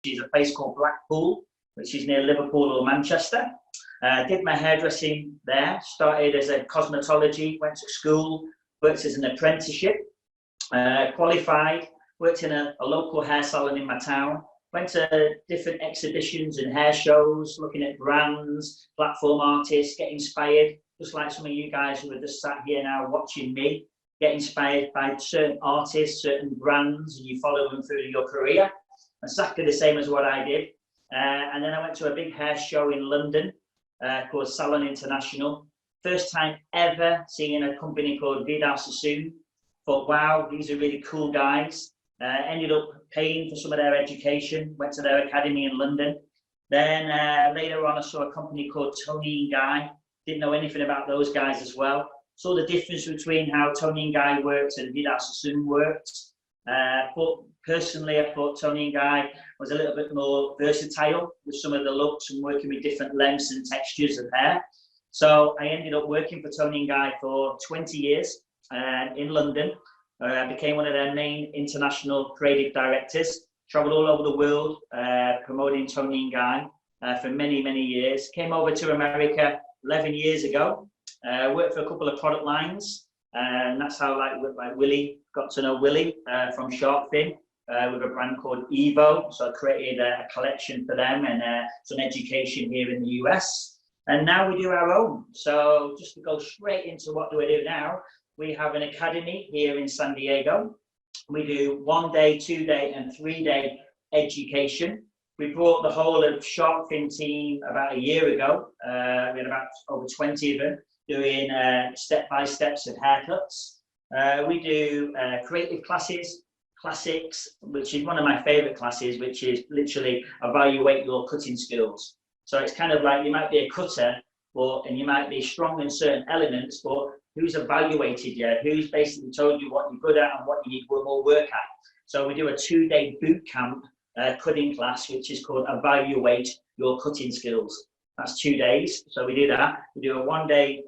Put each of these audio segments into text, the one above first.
is a place called Blackpool, which is near Liverpool or Manchester. Did my hairdressing there, started as a cosmetology, went to school, worked as an apprenticeship, qualified, worked in a local hair salon in my town, went to different exhibitions and hair shows, looking at brands, platform artists, get inspired, just like some of you guys who are just sat here now watching me, get inspired by certain artists, certain brands, and you follow them through your career. Exactly the same as what I did. And then I went to a big hair show in London called Salon International. First time ever seeing a company called Vidal Sassoon. Thought, wow, these are really cool guys. Ended up paying for some of their education, went to their academy in London. Then later on, I saw a company called Toni Guy. Didn't know anything about those guys as well. Saw the difference between how Toni Guy worked and Vidal Sassoon worked. But personally, I thought Toni Guy was a little bit more versatile with some of the looks and working with different lengths and textures of hair. So I ended up working for Toni Guy for 20 years in London. I became one of their main international creative directors, traveled all over the world promoting Toni Guy for many, many years. Came over to America 11 years ago, worked for a couple of product lines, and that's how like Willie got to know Willie from Shark Fin with a brand called Evo. So I created a collection for them and some education here in the US. And now we do our own. So just to go straight into what do we do now, we have an academy here in San Diego. We do 1 day, 2 day, and 3 day education. We brought the whole of Shark Fin team about a year ago. We had about over 20 of them doing step-by-steps of haircuts. We do creative classes, classics, which is one of my favorite classes, which is literally evaluate your cutting skills. So it's kind of like you might be a cutter, and you might be strong in certain elements, but who's evaluated you? Who's basically told you what you're good at and what you need more work at? So we do a 2-day boot camp cutting class, which is called Evaluate Your Cutting Skills. That's 2 days. So we do that. We do a 1 day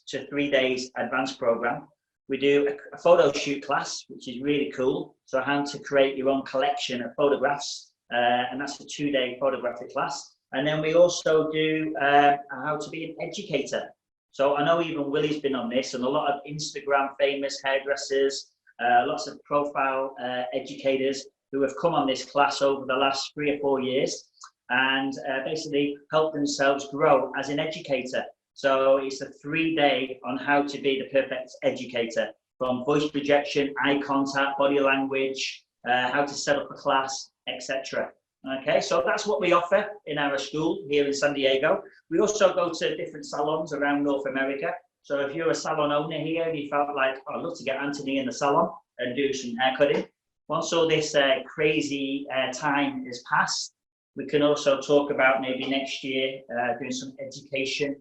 to 3 days advanced program. We do a photo shoot class, which is really cool. So how to create your own collection of photographs. And that's a 2-day photographic class. And then we also do how to be an educator. So I know even Willie's been on this, and a lot of Instagram famous hairdressers, lots of profile educators who have come on this class over the last 3 or 4 years and basically help themselves grow as an educator. So it's a 3-day on how to be the perfect educator, from voice projection, eye contact, body language, how to set up a class, etc. Okay, so that's what we offer in our school here in San Diego. We also go to different salons around North America. So if you're a salon owner here and you felt like, oh, I'd love to get Anthony in the salon and do some haircutting, once all this crazy time is passed, we can also talk about maybe next year doing some education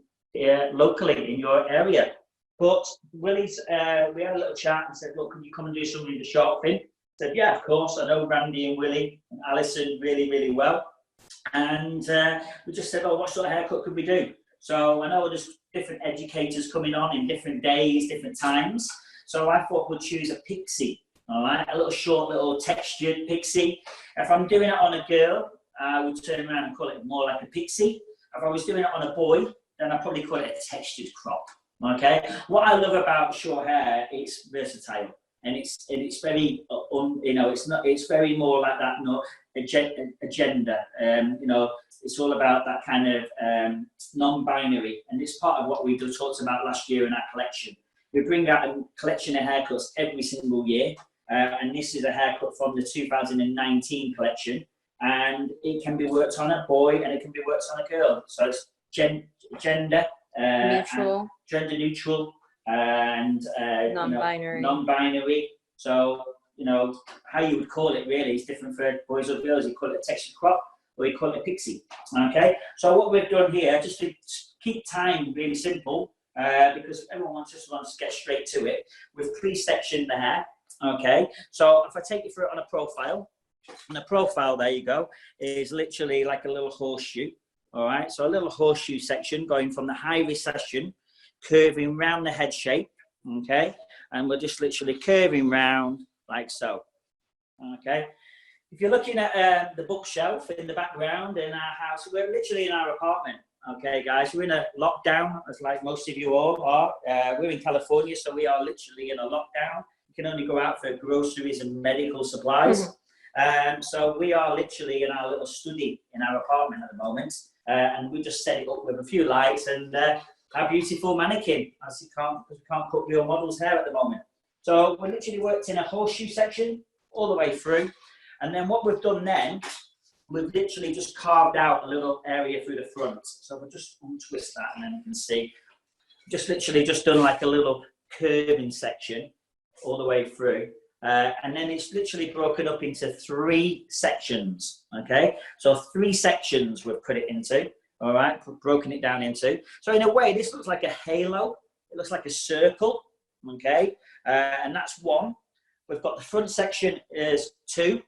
locally in your area. But Willie's, we had a little chat and said, look, can you come and do something in the Shark Fin? I said, yeah, of course. I know Randy and Willie and Alison really, really well. And we just said, oh, what sort of haircut could we do? So I know there's different educators coming on in different days, different times. So I thought we'd choose a pixie, all right? A little short, little textured pixie. If I'm doing it on a girl, I would turn around and call it more like a pixie. If I was doing it on a boy, then I'd probably call it a textured crop, okay? What I love about short hair, it's versatile. And it's very it's very more like that agenda. It's all about that kind of non-binary, and it's part of what we talked about last year in our collection. We bring out a collection of haircuts every single year, and this is a haircut from the 2019 collection, and it can be worked on a boy and it can be worked on a girl. So it's gender neutral, gender neutral. And non-binary. Non-binary. So how you would call it really is different for boys or girls. You call it a textured crop or you call it a pixie. Okay. So what we've done here, just to keep time really simple, because everyone just wants to get straight to it. We've pre-sectioned the hair. Okay. So if I take you through it on a profile, there you go, is literally like a little horseshoe. All right. So a little horseshoe section going from the high recession, curving round the head shape, okay, and we're just literally curving round like so, okay. if you're looking at the bookshelf in the background in our house, we're literally in our apartment. Okay, guys, we're in a lockdown, as like most of you all are. We're in California, so we are literally in a lockdown. You can only go out for groceries and medical supplies. So we are literally in our little study in our apartment at the moment. And we just set it up with a few lights and our beautiful mannequin, as because we can't cut real models' hair at the moment. So we literally worked in a horseshoe section all the way through. And then what we've done then, we've literally just carved out a little area through the front. So we'll just untwist that and then you can see. Just literally just done like a little curving section all the way through. And then it's literally broken up into 3 sections, okay? So 3 sections we've put it into, all right? Broken it down into. So in a way, this looks like a halo. It looks like a circle, okay? And that's 1. We've got the front section is 2.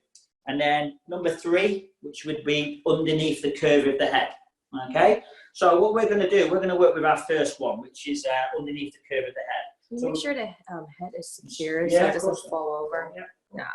And then number 3, which would be underneath the curve of the head, okay? So what we're going to do, we're going to work with our first one, which is underneath the curve of the head. Can you so make sure the head is secure yeah, so it doesn't fall over? Yeah.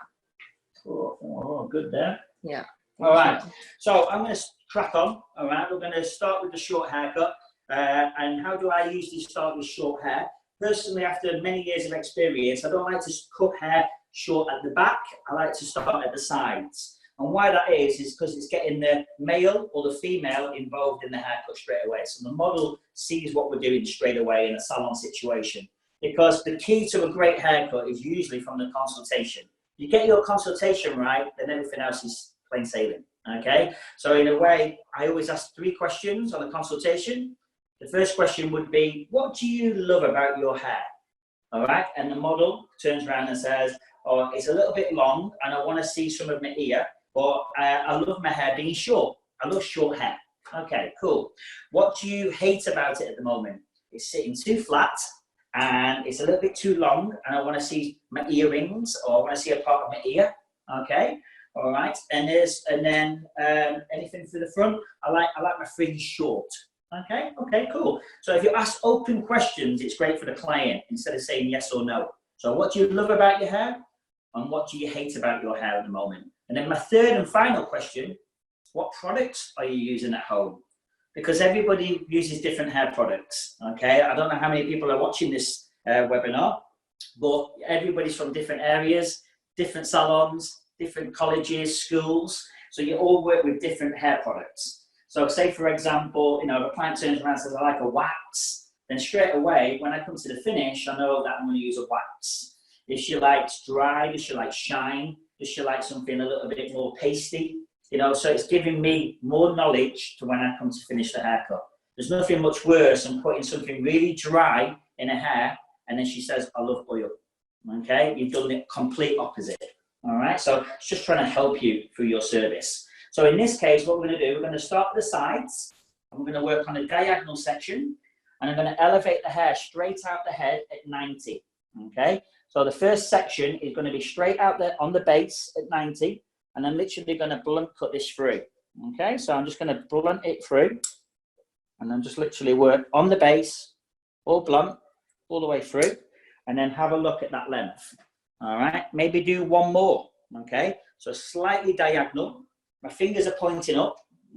Oh, good there. Yeah. All right. So I'm going to crack on. All right. We're going to start with the short haircut. And how do I usually start with short hair? Personally, after many years of experience, I don't like to cut hair short at the back. I like to start at the sides. And why that is because it's getting the male or the female involved in the haircut straight away. So the model sees what we're doing straight away in a salon situation. Because the key to a great haircut is usually from the consultation. You get your consultation right, then everything else is plain sailing, okay? So in a way, I always ask 3 questions on a consultation. The first question would be, what do you love about your hair? All right, and the model turns around and says, oh, it's a little bit long and I want to see some of my ear, but I love my hair being short. I love short hair. Okay, cool. What do you hate about it at the moment? It's sitting too flat and it's a little bit too long and I want to see my earrings or I want to see a part of my ear. Okay, all right. And then anything through the front, I like my fringe short. Okay, cool. So if you ask open questions, it's great for the client instead of saying yes or no. So what do you love about your hair? And what do you hate about your hair at the moment? And then my third and final question, what products are you using at home? Because everybody uses different hair products, okay? I don't know how many people are watching this webinar, but everybody's from different areas, different salons, different colleges, schools. So you all work with different hair products. So say, for example, if a client turns around and says, I like a wax, then straight away, when I come to the finish, I know that I'm going to use a wax. If she likes dry, does she like shine? Does she like something a little bit more pasty? So it's giving me more knowledge to when I come to finish the haircut. There's nothing much worse than putting something really dry in her hair, and then she says, I love oil. Okay, you've done the complete opposite. All right, so it's just trying to help you through your service. So in this case, what we're going to do, we're going to start at the sides, and we're going to work on a diagonal section, and I'm going to elevate the hair straight out the head at 90. Okay, so the first section is going to be straight out there on the base at 90, and I'm literally going to blunt cut this through. Okay, so I'm just going to blunt it through, and then just literally work on the base, all blunt, all the way through, and then have a look at that length. All right, maybe do one more. Okay, so slightly diagonal. My fingers are pointing up.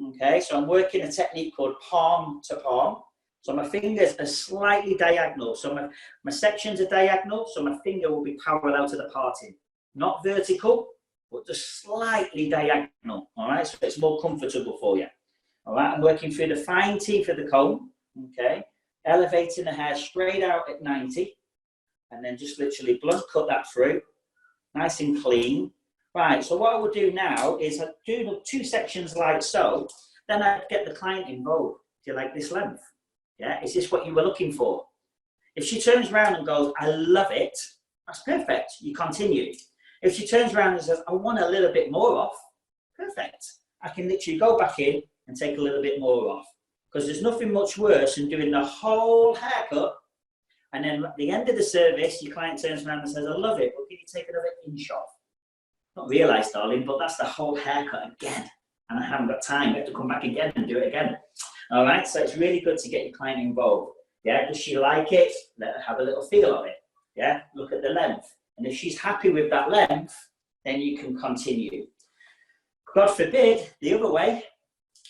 Okay, so I'm working a technique called palm to palm. So my fingers are slightly diagonal. So my sections are diagonal, so my finger will be parallel to the parting. Not vertical, but just slightly diagonal. All right, so it's more comfortable for you. All right, I'm working through the fine teeth of the comb. Okay, elevating the hair straight out at 90. And then just literally blunt cut that through. Nice and clean. Right, so what I will do now is I do the 2 sections like so. Then I get the client involved. Do you like this length? Yeah, is this what you were looking for? If she turns around and goes, I love it, that's perfect. You continue. If she turns around and says, I want a little bit more off, perfect. I can literally go back in and take a little bit more off. Because there's nothing much worse than doing the whole haircut, and then at the end of the service, your client turns around and says, I love it, but can you take another inch off? Not realised, darling, but that's the whole haircut again. And I haven't got time. I have to come back again and do it again. All right, so it's really good to get your client involved. Yeah, does she like it? Let her have a little feel of it. Yeah, look at the length. And if she's happy with that length, then you can continue. God forbid, the other way,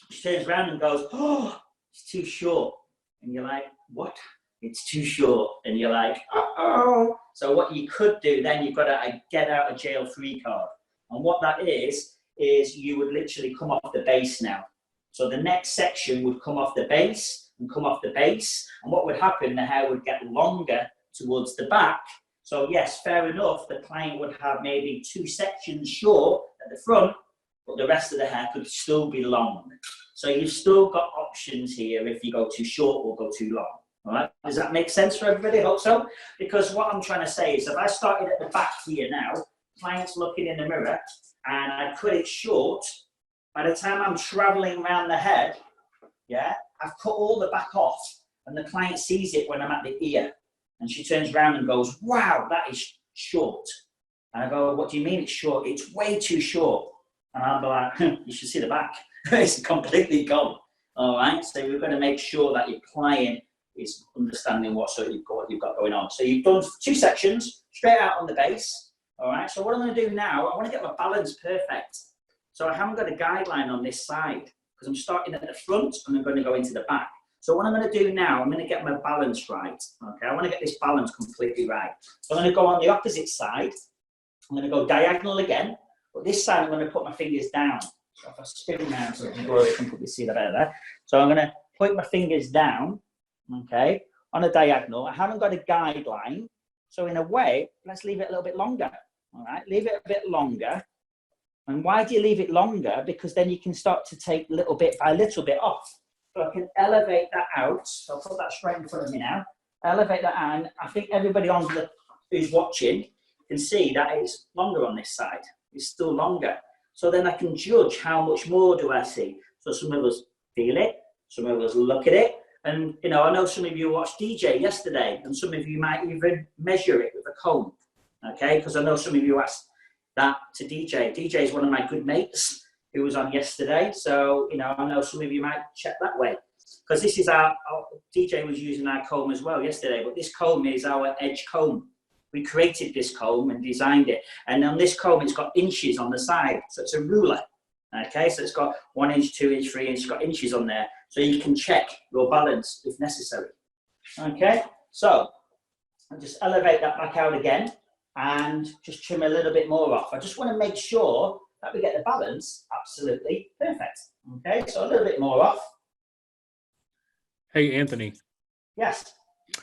she turns around and goes, oh, it's too short. And you're like, what? It's too short. And you're like, uh-oh. So what you could do then, you've got a get out of jail free card. And what that is you would literally come off the base now. So the next section would come off the base and come off the base. And what would happen, the hair would get longer towards the back. So yes, fair enough, the client would have maybe 2 sections short at the front, but the rest of the hair could still be long. So you've still got options here if you go too short or go too long. All right, does that make sense for everybody? I hope so. Because what I'm trying to say is if I started at the back here now, client's looking in the mirror, and I cut it short, by the time I'm traveling around the head, yeah, I've cut all the back off, and the client sees it when I'm at the ear. And she turns around and goes, wow, that is short. And I go, what do you mean it's short? It's way too short. And I'm like, you should see the back. It's completely gone. All right, so we've got to make sure that your client is understanding what you've got going on. So you've done 2 sections, straight out on the base. All right, so what I'm going to do now, I want to get my balance perfect. So I haven't got a guideline on this side because I'm starting at the front and I'm going to go into the back. So what I'm going to do now, I'm going to get my balance right. Okay, I want to get this balance completely right. So I'm going to go on the opposite side. I'm going to go diagonal again, but this side I'm going to put my fingers down. So if I spin around so you can probably see that better there. So I'm going to point my fingers down, okay, on a diagonal. I haven't got a guideline. So in a way, let's leave it a little bit longer. All right, leave it a bit longer. And why do you leave it longer? Because then you can start to take little bit by little bit off. So I can elevate that out. So I'll put that straight in front of me now. Elevate that and I think everybody who's watching can see that it's longer on this side. It's still longer. So then I can judge how much more do I see. So some of us feel it, some of us look at it. And, you know, I know some of you watched DJ yesterday and some of you might even measure it with a comb. Okay, because I know some of you asked that to DJ. DJ is one of my good mates who was on yesterday. So, you know, I know some of you might check that way. Because this is our DJ was using our comb as well yesterday, but this comb is our edge comb. We created this comb and designed it. And on this comb, it's got inches on the side. So it's a ruler. Okay, so it's got 1 inch, 2 inch, 3 inch, it's got inches on there. So you can check your balance if necessary. Okay, so I'll just elevate that back out again and just trim a little bit more off. I just want to make sure that we get the balance absolutely perfect. Okay, so a little bit more off. Hey, Anthony. Yes.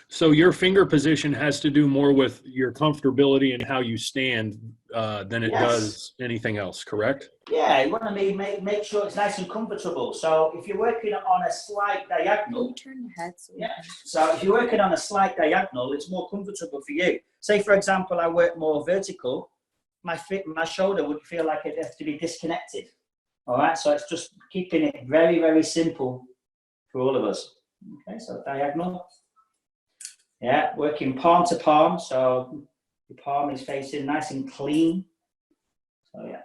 So your finger position has to do more with your comfortability and how you stand than it does anything else, correct? Yeah, you want to make sure it's nice and comfortable. So if you're working on a slight diagonal, turn your head so so if you're working on a slight diagonal, it's more comfortable for you. Say, for example, I work more vertical, my shoulder would feel like it has to be disconnected. All right, so it's just keeping it very, very simple for all of us. Okay, so diagonal. Yeah, working palm to palm, so the palm is facing nice and clean. So yeah.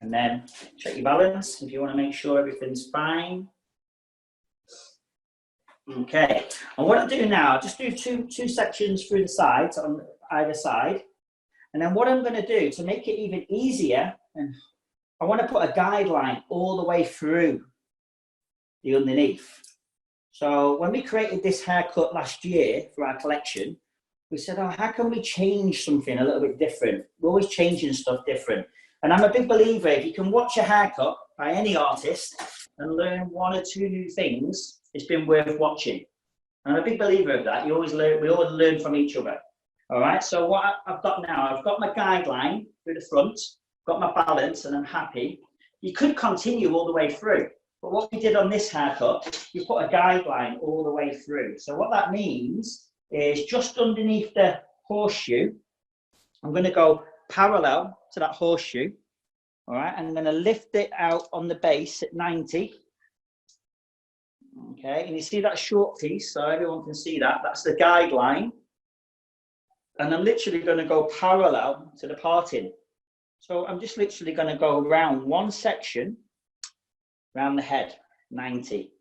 And then check your balance if you want to make sure everything's fine. Okay, and what I'll do now, I'll just do two sections through the sides on either side. And then what I'm going to do to make it even easier, and I want to put a guideline all the way through the underneath. So when we created this haircut last year for our collection, we said, oh, how can we change something a little bit different? We're always changing stuff different. And I'm a big believer, if you can watch a haircut by any artist and learn 1 or 2 new things, it's been worth watching. And I'm a big believer of that. We always learn from each other. All right, so what I've got now, I've got my guideline through the front, got my balance, and I'm happy. You could continue all the way through. But what we did on this haircut, you put a guideline all the way through. So what that means is just underneath the horseshoe, I'm going to go parallel to that horseshoe. All right, I'm going to lift it out on the base at 90. Okay, and you see that short piece, so everyone can see that. That's the guideline. And I'm literally going to go parallel to the parting. So I'm just literally going to go around one section, around the head, 90,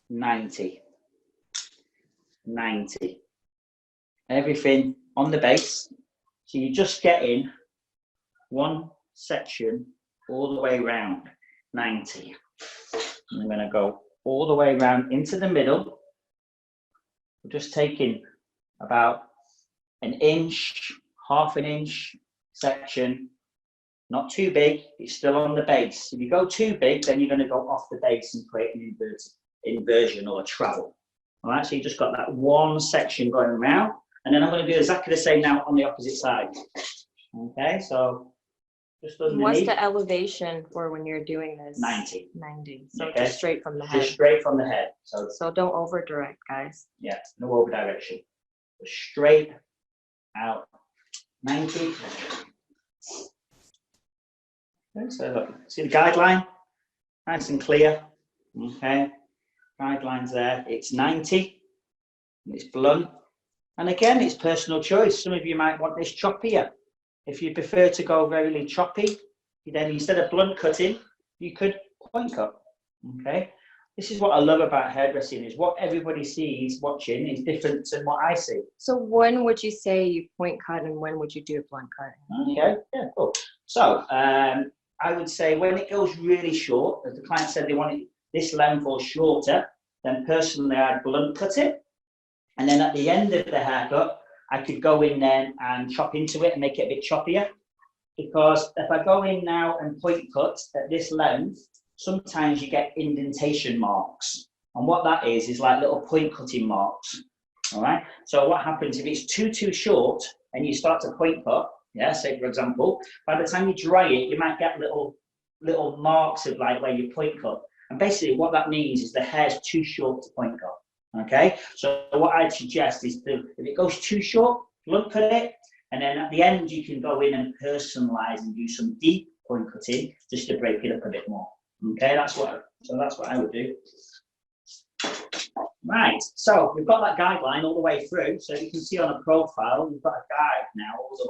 90, 90. Everything on the base. So you're just getting one section all the way around, 90. And I'm going to go all the way around into the middle. We're just taking about an inch, half an inch section, not too big, it's still on the base. If you go too big, then you're going to go off the base and create an inversion or a travel. All right, so you just got that one section going around, and then I'm going to do exactly the same now on the opposite side. Okay, so just underneath. What's the elevation for when you're doing this? 90. 90. So Okay. just straight from the head. Just straight from the head. So don't over direct, guys. Yeah, no over direction. Just straight out, 90. Okay, so look, see the guideline? Nice and clear. Okay, guidelines there. It's 90. It's blunt. And again, it's personal choice. Some of you might want this choppier. If you prefer to go very choppy, then instead of blunt cutting, you could point cut. Okay, this is what I love about hairdressing, is what everybody sees watching is different than what I see. So when would you say you point cut and when would you do a blunt cut? Okay, yeah, cool. So I would say when it goes really short, if the client said they wanted this length or shorter, then personally I'd blunt cut it. And then at the end of the haircut, I could go in then and chop into it and make it a bit choppier. Because if I go in now and point cut at this length, sometimes you get indentation marks. And what that is like little point cutting marks. All right. So what happens if it's too short and you start to point cut, yeah, say for example, by the time you dry it, you might get little marks of like where you point cut. And basically what that means is the hair's too short to point cut. Okay, so what I'd suggest is if it goes too short, blunt cut it, and then at the end you can go in and personalize and do some deep point cutting just to break it up a bit more. Okay, that's what I would do. Right, so we've got that guideline all the way through. So you can see on a profile, we've got a guide now all the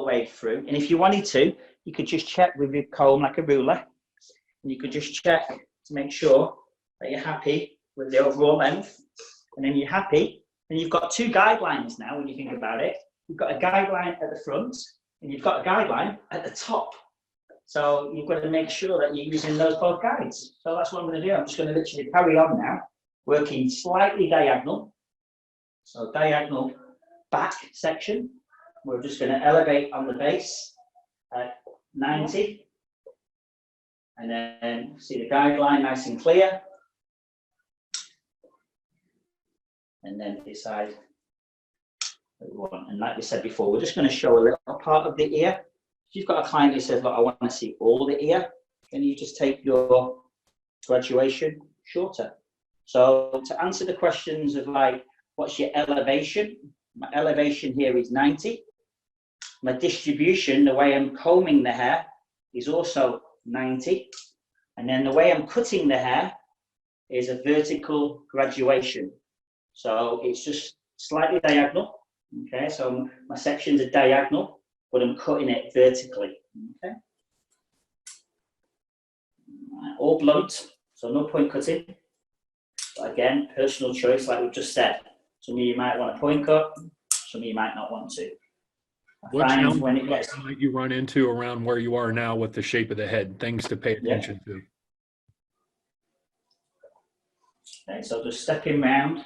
way through. And if you wanted to, you could just check with your comb like a ruler, and you could just check to make sure that you're happy with the overall length, and then you're happy, and you've got two guidelines now when you think about it. You've got a guideline at the front, and you've got a guideline at the top. So you've got to make sure that you're using those both guides. So that's what I'm going to do. I'm just going to literally carry on now, working slightly diagonal. So diagonal back section. We're just going to elevate on the base at 90. And then see the guideline nice and clear. And then decide what we want. And like we said before, we're just going to show a little part of the ear. If you've got a client who says, look, I want to see all the ear, then you just take your graduation shorter. So to answer the questions of like, what's your elevation? My elevation here is 90. My distribution, the way I'm combing the hair, is also 90. And then the way I'm cutting the hair is a vertical graduation. So it's just slightly diagonal. Okay, so my sections are diagonal, but I'm cutting it vertically. Okay, all blunt, so no point cutting. But again, personal choice, like we've just said. Some of you might want a point cut, some of you might not want to. What challenges might you run into around where you are now with the shape of the head? Things to pay attention to. Okay, so just stepping round,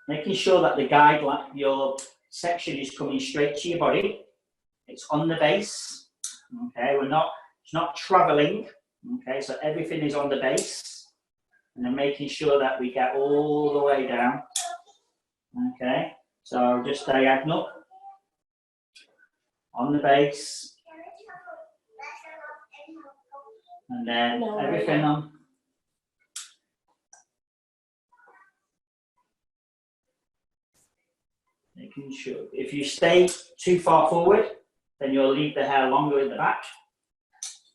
making sure that the guideline, your section is coming straight to your body. It's on the base. Okay, it's not traveling. Okay, so everything is on the base, and then making sure that we get all the way down. Okay, so just diagonal on the base, and then everything on. Making sure if you stay too far forward, then you'll leave the hair longer in the back.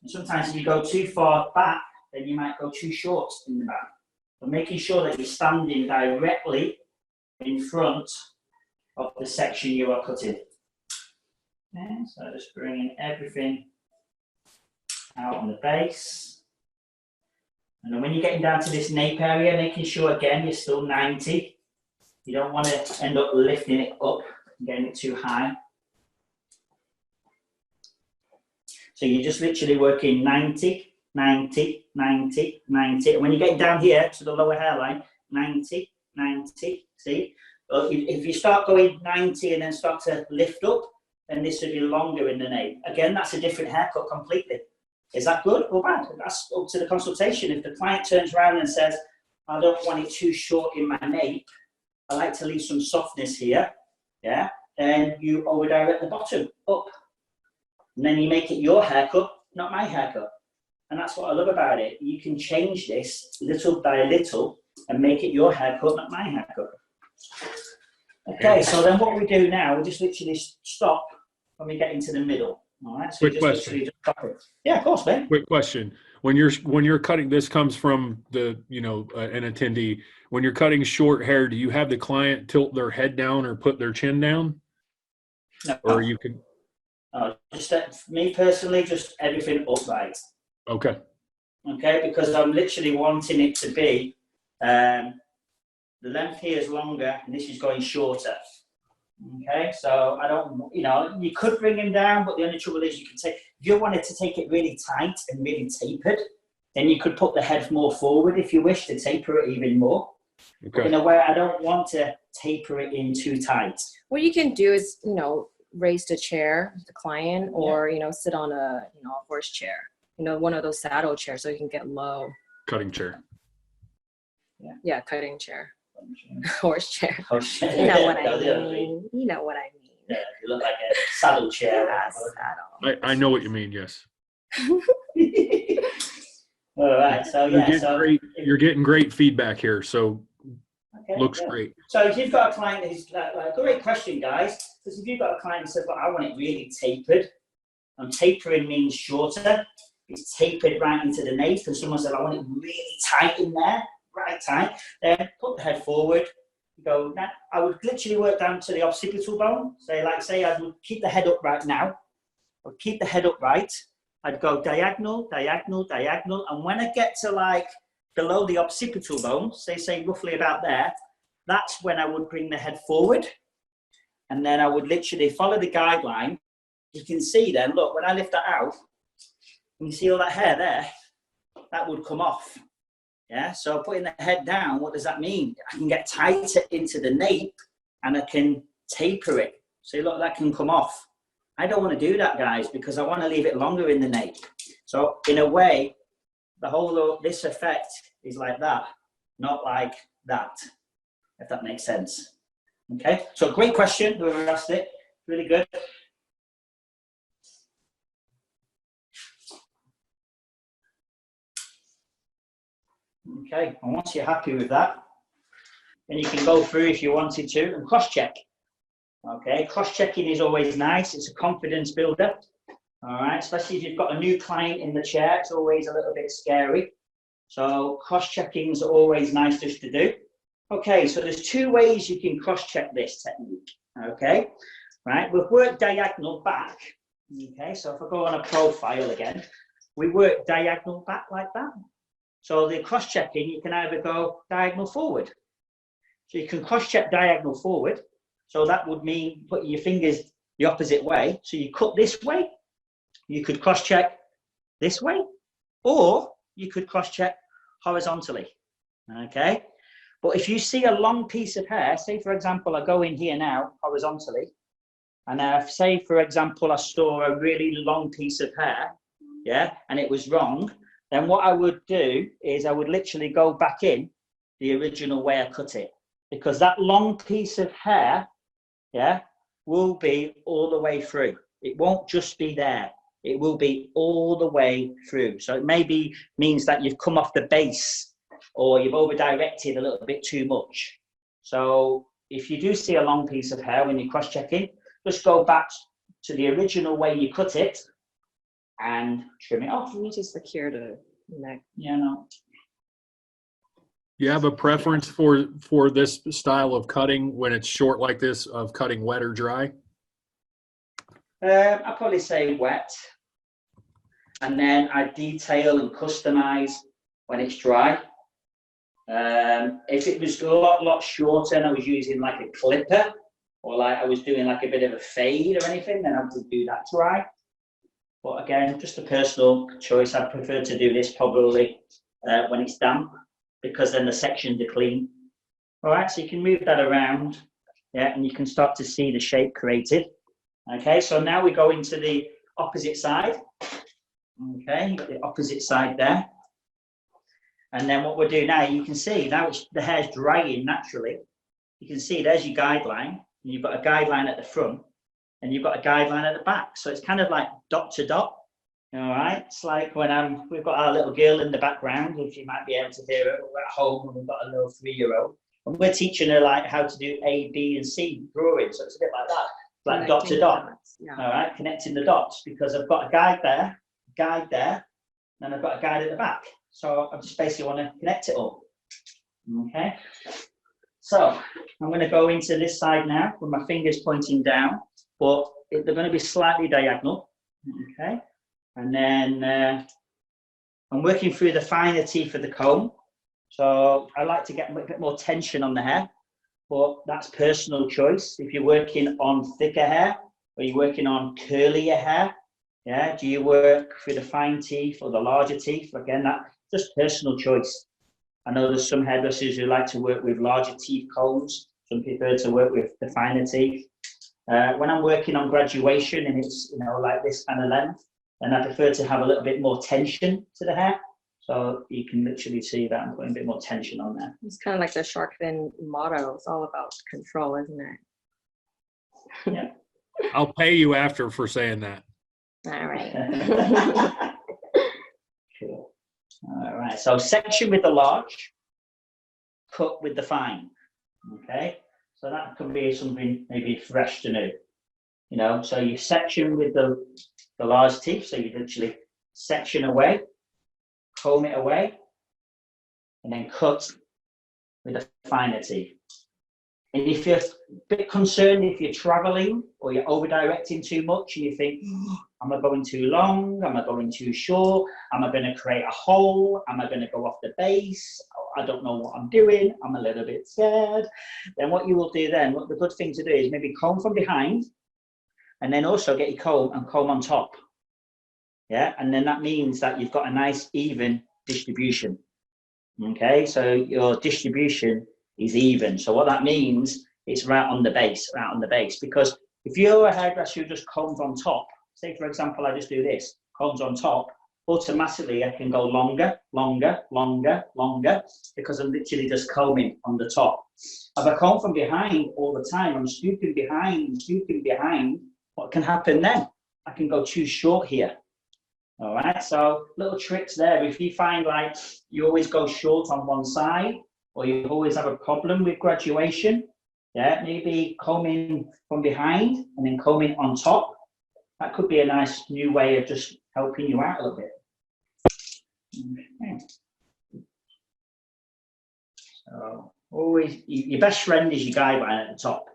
And sometimes if you go too far back, then you might go too short in the back. But making sure that you're standing directly in front of the section you are cutting. Okay, so just bringing everything out on the base. And then when you're getting down to this nape area, making sure again you're still 90. You don't want to end up lifting it up and getting it too high. So you're just literally working 90, 90, 90, 90. And when you're getting down here to the lower hairline, 90, 90, see? Well, if you start going 90 and then start to lift up, then this will be longer in the nape. Again, that's a different haircut completely. Is that good or bad? That's up to the consultation. If the client turns around and says, I don't want it too short in my nape, I like to leave some softness here, yeah, then you over direct the bottom up. And then you make it your haircut, not my haircut. And that's what I love about it. You can change this little by little and make it your haircut, not my haircut. Okay, so then what we do now, we just literally stop when we get into the middle. All right, so Quick question. Just stop it. Yeah, of course, man. Quick question. When you're cutting, this comes from the, an attendee. When you're cutting short hair, do you have the client tilt their head down or put their chin down? No. Or you can. Just me personally, just everything upright. Okay. Okay, because I'm literally wanting it to be, the length here is longer and this is going shorter. Okay, so I don't, you could bring him down, but the only trouble is if you wanted to take it really tight and really tapered, then you could put the head more forward if you wish to taper it even more. Okay. But in a way, I don't want to taper it in too tight. What you can do is, raise the chair, the client, or, sit on a horse chair, one of those saddle chairs so you can get low. Cutting chair. Yeah, cutting chair. Horse chair. Horse chair. You know what I mean. You know what I mean. Yeah, you look like a saddle chair. Yeah, saddle. I know what you mean, yes. All right, so you're getting great feedback here, so looks great. So if you've got a client who's like great question, guys, because if you've got a client who says, well, I want it really tapered, and tapering means shorter, it's tapered right into the nape, and someone said, I want it really tight in there, right tight, then put the head forward, go, I would literally work down to the occipital bone, say I would keep the head upright now, I'd keep the head upright, I'd go diagonal, diagonal, diagonal, and when I get to below the occipital bone, say roughly about there, that's when I would bring the head forward, and then I would literally follow the guideline. You can see then, look, when I lift that out, you see all that hair there, that would come off. Yeah, so putting the head down, what does that mean? I can get tighter into the nape and I can taper it. See, look, that can come off. I don't want to do that, guys, because I want to leave it longer in the nape. So in a way, this effect is like that, not like that, if that makes sense. Okay, so great question, whoever asked it, really good. Okay, and once you're happy with that, then you can go through if you wanted to and cross-check. Okay, cross-checking is always nice. It's a confidence builder. All right, especially if you've got a new client in the chair, it's always a little bit scary. So cross-checking is always nice just to do. Okay, so there's two ways you can cross-check this technique. Okay, right, we've worked diagonal back. Okay, so if I go on a profile again, we work diagonal back like that. So the cross-checking, you can either go diagonal forward. So you can cross-check diagonal forward. So that would mean putting your fingers the opposite way. So you cut this way. You could cross-check this way. Or you could cross-check horizontally. Okay? But if you see a long piece of hair, say, for example, I go in here now horizontally, and say, for example, I saw a really long piece of hair, yeah, and it was wrong, then what I would do is I would literally go back in the original way I cut it, because that long piece of hair, yeah, will be all the way through. It won't just be there. It will be all the way through. So it maybe means that you've come off the base or you've over-directed a little bit too much. So if you do see a long piece of hair when you're cross-checking, just go back to the original way you cut it and trim it off. You need to secure the neck. Yeah, no. You have a preference for this style of cutting when it's short like this, of cutting wet or dry? I'd probably say wet, and then I detail and customize when it's dry. If it was a lot shorter and I was using like a clipper, or like I was doing like a bit of a fade or anything, then I would do that dry. But again, just a personal choice. I prefer to do this probably when it's damp, because then the sections are clean. All right, so you can move that around, yeah, and you can start to see the shape created. Okay, so now we go into the opposite side. Okay, you've got the opposite side there. And then what we'll do now, you can see now the hair's drying naturally. You can see there's your guideline. And you've got a guideline at the front, and you've got a guideline at the back. So it's kind of like dot to dot. All right, it's like when we've got our little girl in the background, which you might be able to hear at home, and we've got a little 3-year-old. And we're teaching her like how to do A, B, and C drawing. So it's a bit like that, like dot to dot. Yeah. All right, connecting the dots, because I've got a guide there, and I've got a guide at the back. So I just basically want to connect it all. Okay. So I'm going to go into this side now with my fingers pointing down, but they're going to be slightly diagonal. Okay. And then I'm working through the finer teeth of the comb. So I like to get a bit more tension on the hair, but that's personal choice. If you're working on thicker hair or you're working on curlier hair, yeah, do you work through the fine teeth or the larger teeth? Again, that's just personal choice. I know there's some hairdressers who like to work with larger teeth combs. Some prefer to work with the finer teeth. When I'm working on graduation and it's, you know, like this kind of length, then I prefer to have a little bit more tension to the hair. So you can literally see that I'm putting a bit more tension on there. It's kind of like the shark fin motto. It's all about control, isn't it? Yeah. I'll pay you after for saying that. All right. Cool. All right. So section with the large, cut with the fine. Okay. So that could be something maybe fresh to new. You know, so you section with the large teeth. So you literally section away, comb it away, and then cut with the finer teeth. And if you're a bit concerned, if you're traveling or you're over directing too much and you think, oh, am I going too long? Am I going too short? Am I going to create a hole? Am I going to go off the base? I don't know what I'm doing. I'm a little bit scared. Then what you will do then, what the good thing to do is maybe comb from behind, and then also get your comb and comb on top. Yeah, and then that means that you've got a nice even distribution. Okay, so your distribution is even. So what that means, it's right on the base, because if you're a hairdresser who just combs on top, say for example, I just do this, combs on top, automatically I can go longer, because I'm literally just combing on the top. If I comb from behind all the time, I'm scooping behind, what can happen then? I can go too short here. All right, so little tricks there. If you find like you always go short on one side, or you always have a problem with graduation, yeah, maybe combing from behind and then combing on top. That could be a nice new way of just helping you out a little bit. Okay. So always, your best friend is your guideline at the top.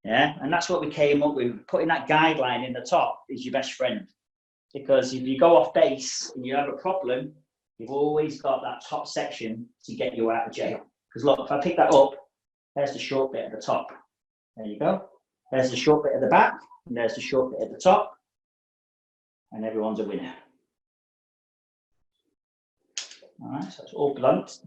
Yeah, and that's what we came up with. Putting that guideline in the top is your best friend. Because if you go off base and you have a problem, you've always got that top section to get you out of jail. Because look, if I pick that up, there's the short bit at the top. There you go. There's the short bit at the back, and there's the short bit at the top. And everyone's a winner. All right, so it's all blunt.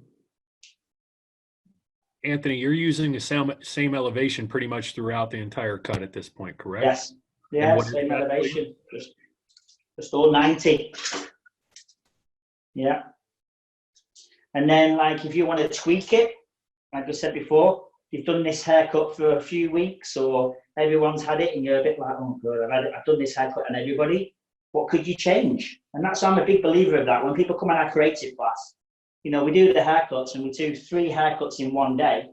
Anthony, you're using the same elevation pretty much throughout the entire cut at this point, correct? Yes. Yeah, same elevation. Just all 90. Yeah. And then like if you want to tweak it, like I said before, you've done this haircut for a few weeks or everyone's had it and you're a bit like, oh God, I've done this haircut on everybody. What could you change? And that's, I'm a big believer of that. When people come on our creative class, you know, we do the haircuts and we do 3 haircuts in one day,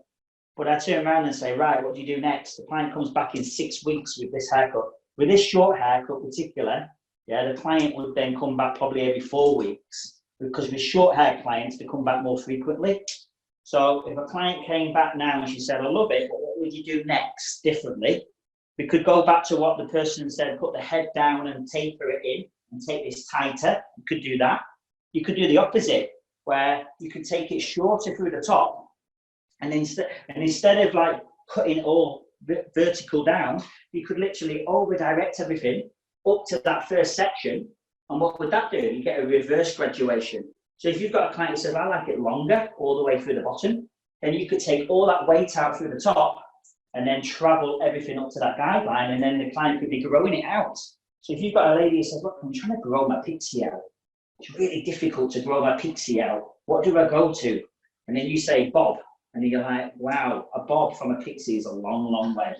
but I turn around and say, right, what do you do next? The client comes back in 6 weeks with this haircut. With this short haircut in particular, yeah, the client would then come back probably every 4 weeks, because with short hair clients, they come back more frequently. So if a client came back now and she said, I love it, but what would you do next differently? We could go back to what the person said, put the head down and taper it in and take this tighter. You could do that. You could do the opposite, where you could take it shorter through the top, and instead of like cutting all vertical down, you could literally over direct everything up to that first section And what would that do? You get a reverse graduation. So if you've got a client who says, I like it longer all the way through the bottom, then you could take all that weight out through the top and then travel everything up to that guideline, and then the client could be growing it out. So if you've got a lady who says, look, I'm trying to grow my pixie out. It's really difficult to grow my pixie out. What do I go to? And then you say bob, and you're like, wow, a bob from a pixie is a long, long way.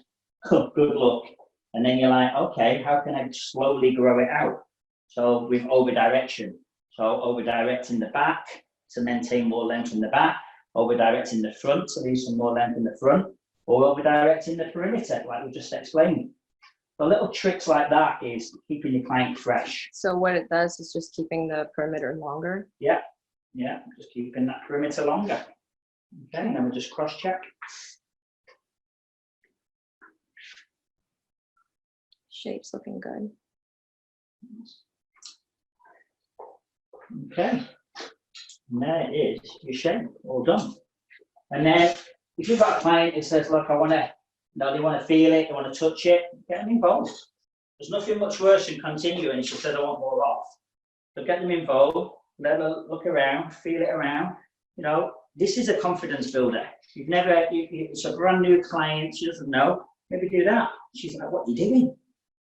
Good luck. And then you're like, okay, how can I slowly grow it out? So with over direction. So over directing the back to maintain more length in the back, over directing the front to leave some more length in the front, or over directing the perimeter, like we just explained. The little tricks like that is keeping your client fresh. So what it does is just keeping the perimeter longer. Yeah, just keeping that perimeter longer. Okay, and then we'll just cross check. Shape's looking good. Okay, and there it is, your shape, all done. And then if you've got a client who says, look, I want to, they want to feel it, they want to touch it, get them involved. There's nothing much worse than continuing. She said, I want more off. So get them involved, let them look around, feel it around. You know, this is a confidence builder. You've never, it's a brand new client, she doesn't know, maybe do that. She's like, what are you doing?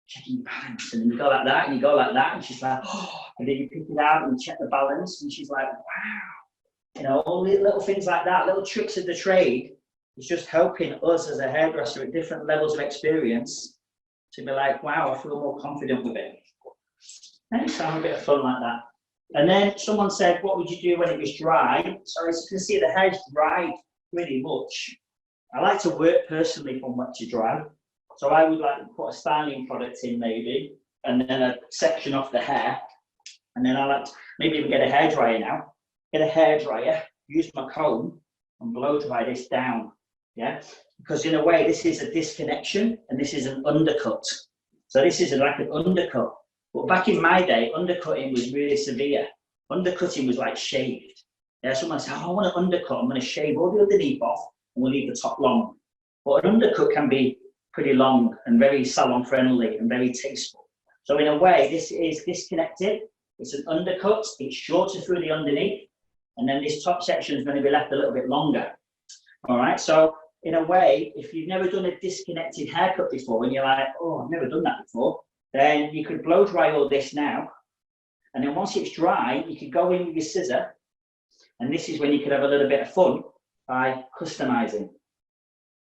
Checking your balance, and then you go like that, and you go like that, and she's like, oh, and then you pick it out and check the balance, and she's like, wow. You know, all the little things like that, little tricks of the trade, is just helping us as a hairdresser at different levels of experience to be like, wow, I feel more confident with it. And it's having a bit of fun like that. And then someone said, what would you do when it was dry? So as you can see, the hair's dried really much. I like to work personally from wet to dry. So I would like to put a styling product in maybe, and then a section off the hair. And then I like to maybe even get a hairdryer now. Get a hairdryer, use my comb, and blow dry this down. Yeah, because in a way, this is a disconnection and this is an undercut. So this is like an undercut. But back in my day, undercutting was really severe. Undercutting was like shaved. Yeah, someone said, oh, I want to undercut, I'm going to shave all the underneath off and we'll leave the top long. But an undercut can be pretty long and very salon friendly and very tasteful. So in a way, this is disconnected. It's an undercut, it's shorter through the underneath, and then this top section is going to be left a little bit longer. All right, so in a way, if you've never done a disconnected haircut before and you're like, oh, I've never done that before, then you could blow dry all this now. And then once it's dry, you could go in with your scissor. And this is when you could have a little bit of fun by customizing.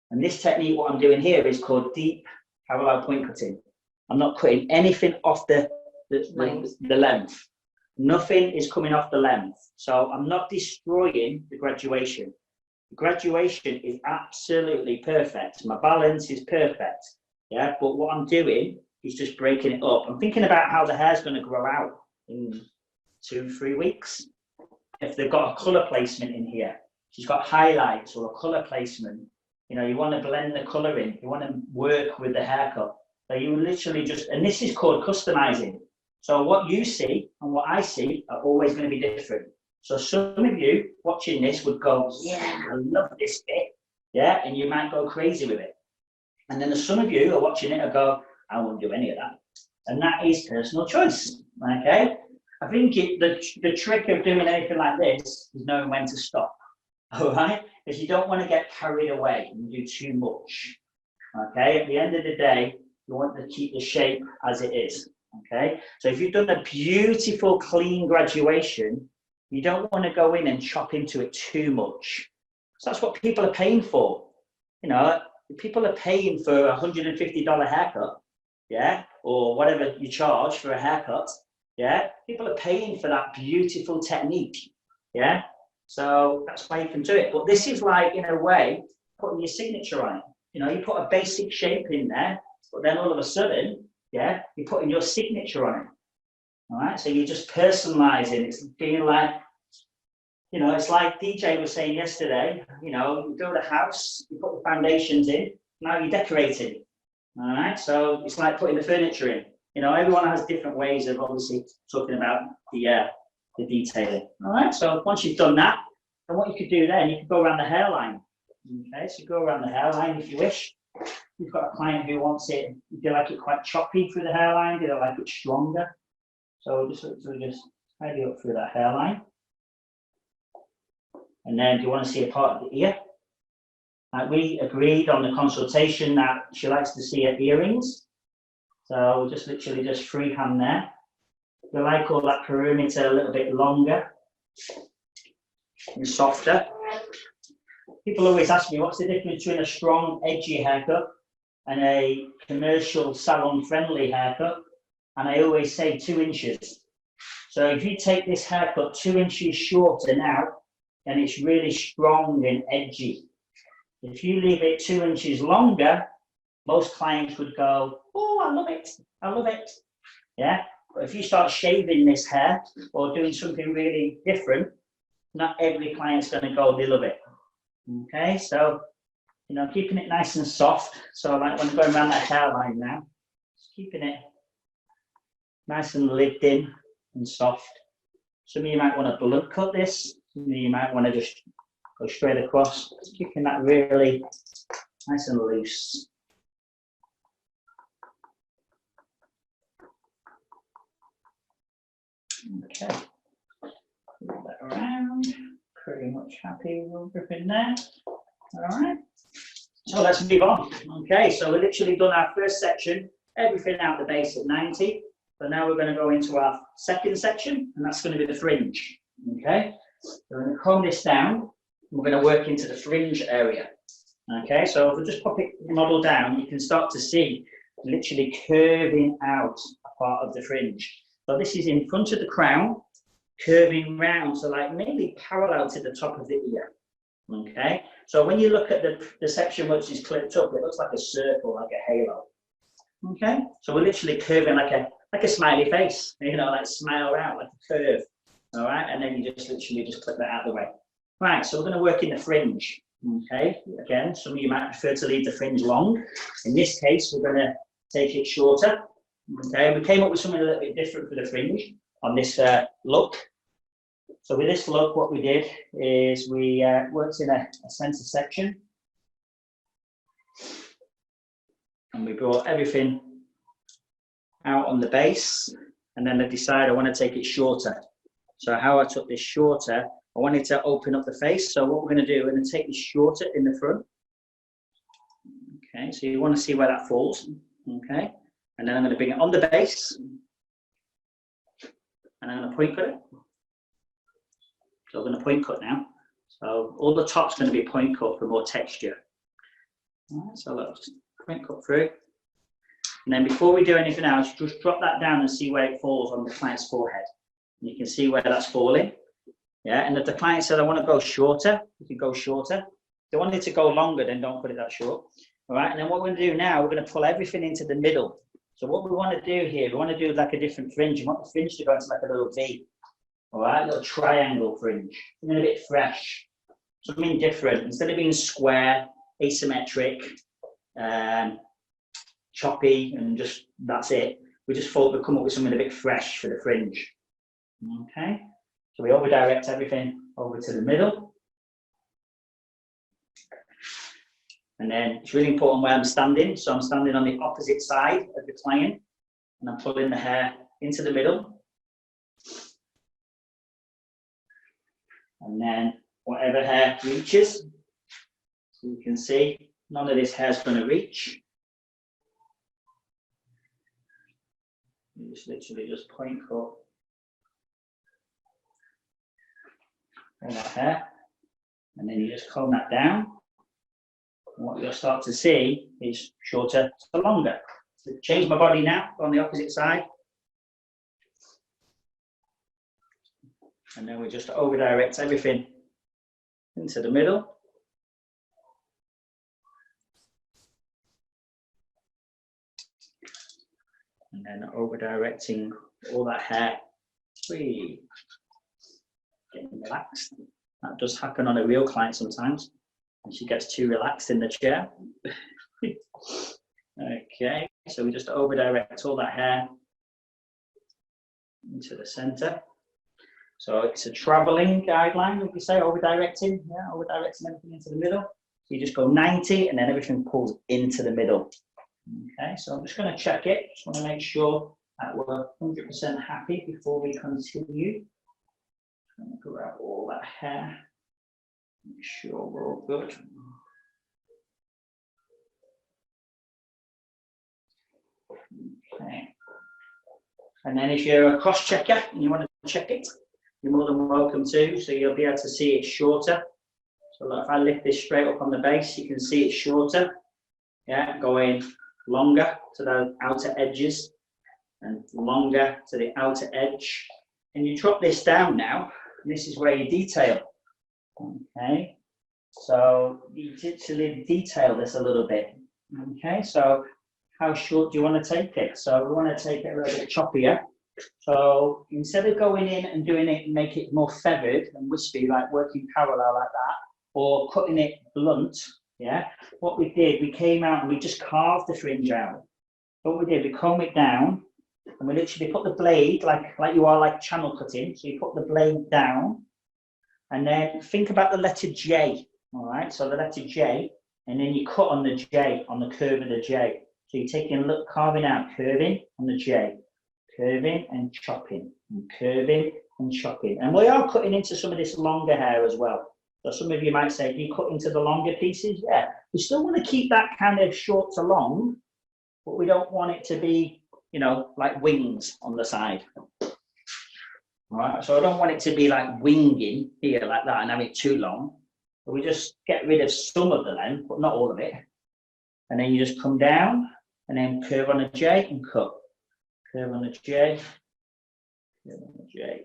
And this technique, what I'm doing here is called deep parallel point cutting. I'm not cutting anything off the length. Nothing is coming off the length. So I'm not destroying the graduation. The graduation is absolutely perfect. My balance is perfect. Yeah, but what I'm doing is just breaking it up. I'm thinking about how the hair's going to grow out in 2-3 weeks. If they've got a colour placement in here, she's got highlights or a colour placement. You know, you want to blend the colour in. You want to work with the haircut. So you literally just, and this is called customizing. So what you see and what I see are always going to be different. So some of you watching this would go, yeah, I love this bit. Yeah, and you might go crazy with it. And then some of you are watching it and go, I won't do any of that. And that is personal choice. Okay? I think the trick of doing anything like this is knowing when to stop. All right? Because you don't want to get carried away and do too much. Okay? At the end of the day, you want to keep the shape as it is. Okay? So if you've done a beautiful, clean graduation, you don't want to go in and chop into it too much. So that's what people are paying for. You know, people are paying for a $150 haircut, yeah, or whatever you charge for a haircut, yeah. People are paying for that beautiful technique, yeah. So that's why you can do it. But this is like, in a way, putting your signature on it. You know, you put a basic shape in there, but then all of a sudden, yeah, you're putting your signature on it. All right, so you're just personalizing. It's being like, you know, it's like DJ was saying yesterday, you know, you build a house, you put the foundations in, now you're decorating. All right, so it's like putting the furniture in. You know, everyone has different ways of obviously talking about the detailing. All right, so once you've done that, then what you could do then, you could go around the hairline. Okay, so go around the hairline if you wish. You've got a client who wants it, do you like it quite choppy through the hairline? Do they like it stronger? So just tidy up through that hairline. And then do you want to see a part of the ear? We agreed on the consultation that she likes to see her earrings. So just literally just freehand there. We like all that perimeter a little bit longer and softer. People always ask me, what's the difference between a strong, edgy haircut and a commercial, salon-friendly haircut? And I always say 2 inches. So if you take this haircut 2 inches shorter now, then it's really strong and edgy. If you leave it 2 inches longer, most clients would go, oh, I love it, I love it. Yeah, but if you start shaving this hair or doing something really different, not every client's going to go, they love it. Okay, so, you know, keeping it nice and soft. So like when I'm going around that hairline now, just keeping it nice and lived in and soft. Some of you might want to blunt cut this. Some of you might want to just go straight across. Just keeping that really nice and loose. Okay, move that around. Pretty much happy with everything there. All right, so let's move on. Okay, so we've literally done our first section, everything out the base at 90. So now we're going to go into our second section, and that's going to be the fringe. Okay, so we're going to comb this down. We're going to work into the fringe area. Okay, so if we just pop it model down, you can start to see literally curving out a part of the fringe. So this is in front of the crown, curving round, so like maybe parallel to the top of the ear. Okay, so when you look at the section which is clipped up, it looks like a circle, like a halo. Okay, so we're literally curving like a smiley face, you know, like smile out, like a curve. All right, and then you just literally just clip that out of the way. Right, so we're going to work in the fringe. Okay, again, some of you might prefer to leave the fringe long. In this case, we're going to take it shorter. Okay, we came up with something a little bit different for the fringe on this look. So with this look, what we did is we worked in a center section. And we brought everything out on the base. And then I decided I want to take it shorter. So how I took this shorter, I wanted to open up the face. So what we're going to do, we're going to take this shorter in the front. Okay, so you want to see where that falls. Okay, and then I'm going to bring it on the base. And I'm going to point cut it. So I'm going to point cut now. So all the top's going to be point cut for more texture. All right, so let's point cut through. And then before we do anything else, just drop that down and see where it falls on the client's forehead. And you can see where that's falling. Yeah, and if the client said, I want to go shorter, you can go shorter. If they want it to go longer, then don't put it that short. All right, and then what we're going to do now, we're going to pull everything into the middle. So what we want to do here, we want to do like a different fringe. You want the fringe to go into like a little V. All right, a little triangle fringe. Something a bit fresh, something different. Instead of being square, asymmetric, choppy, and just that's it, we just thought we'd come up with something a bit fresh for the fringe. Okay, so we over direct everything over to the middle. And then it's really important where I'm standing. So I'm standing on the opposite side of the client and I'm pulling the hair into the middle. And then whatever hair reaches, so you can see none of this hair is going to reach. You just literally just point cut all that hair, and then you just comb that down. And what you'll start to see is shorter to longer. So change my body now on the opposite side. And then we just over direct everything into the middle. And then over directing all that hair. Whee. Getting relaxed. That does happen on a real client sometimes. And she gets too relaxed in the chair. Okay, so we just over direct all that hair into the center. So it's a traveling guideline, if you say, over directing, yeah, over directing everything into the middle. So you just go 90 and then everything pulls into the middle. Okay, so I'm just going to check it. Just want to make sure that we're 100% happy before we continue. I'm going to grab all that hair, make sure we're all good. Okay. And then if you're a cross checker and you want to check it, you're more than welcome to, so you'll be able to see it shorter. So like if I lift this straight up on the base, you can see it shorter, yeah, going longer to the outer edges and longer to the outer edge. And you drop this down now, and this is where you detail. Okay, so you literally detail this a little bit. Okay, so how short do you want to take it? So we want to take it a little bit choppier. So instead of going in and doing it, make it more feathered and wispy, like working parallel like that, or cutting it blunt, yeah, what we did, we came out and we just carved the fringe out. What we did, we comb it down, and we literally put the blade, like you are like channel cutting, so you put the blade down, and then think about the letter J, all right, so the letter J, and then you cut on the J, on the curve of the J. So you're taking a look, carving out, curving on the J, curving and chopping, and curving and chopping. And we are cutting into some of this longer hair as well. So some of you might say, do you cut into the longer pieces? Yeah, we still want to keep that kind of short to long, but we don't want it to be, you know, like wings on the side. All right, so I don't want it to be like winging here like that and have it too long. But we just get rid of some of the length, but not all of it. And then you just come down and then curve on a J and cut. Curve on a J, curve on a J.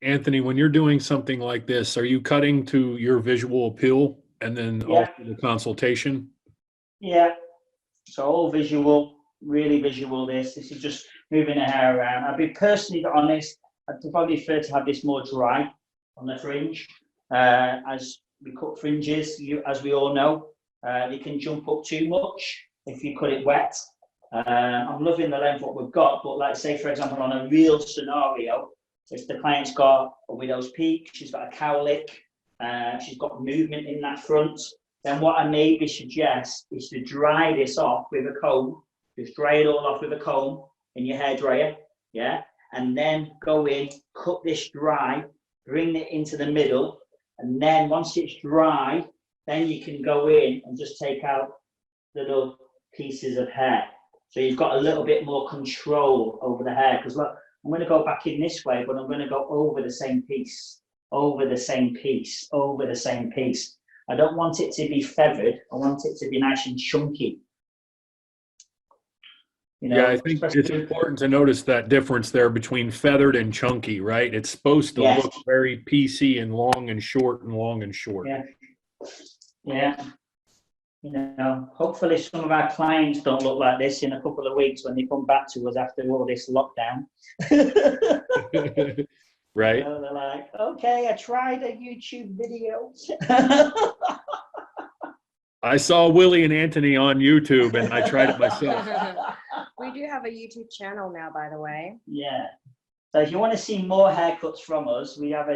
Anthony, when you're doing something like this, are you cutting to your visual appeal and then also the consultation? Yeah, so all visual, really visual this. This is just moving the hair around. I'll be personally honest, I'd probably prefer to have this more dry on the fringe. As we cut fringes, as we all know, they can jump up too much if you cut it wet. I'm loving the length what we've got, but like say for example on a real scenario, if the client's got a widow's peak, she's got a cowlick, she's got movement in that front, then what I maybe suggest is to dry this off with a comb. Just dry it all off with a comb in your hairdryer, yeah? And then go in, cut this dry, bring it into the middle, and then once it's dry, then you can go in and just take out little pieces of hair. So you've got a little bit more control over the hair, because look, I'm going to go back in this way, but I'm going to go over the same piece, over the same piece, over the same piece. I don't want it to be feathered. I want it to be nice and chunky. You know, yeah, I think it's important to notice that difference there between feathered and chunky, right? It's supposed to look very PC and long and short and long and short. Yeah. Yeah. You know, hopefully some of our clients don't look like this in a couple of weeks when they come back to us after all this lockdown. Right. You know, they're like, okay, I tried a YouTube video. I saw Willie and Anthony on YouTube and I tried it myself. We do have a YouTube channel now, by the way. Yeah. So if you want to see more haircuts from us, we have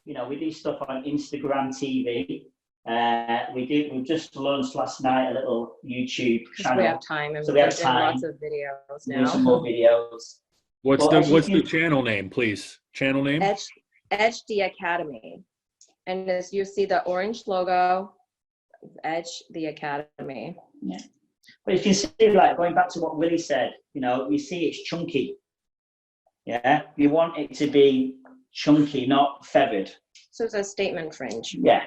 we do stuff on Instagram TV. We just launched last night a little YouTube channel. We have time, and so we have time. Lots of videos now. Do some more videos. What's the channel name, please? Channel name? Edge the Academy, and as you see the orange logo, Edge the Academy. Yeah. But you can see, like going back to what Willie said, you see it's chunky. Yeah, you want it to be chunky, not feathered. So it's a statement fringe. Yeah.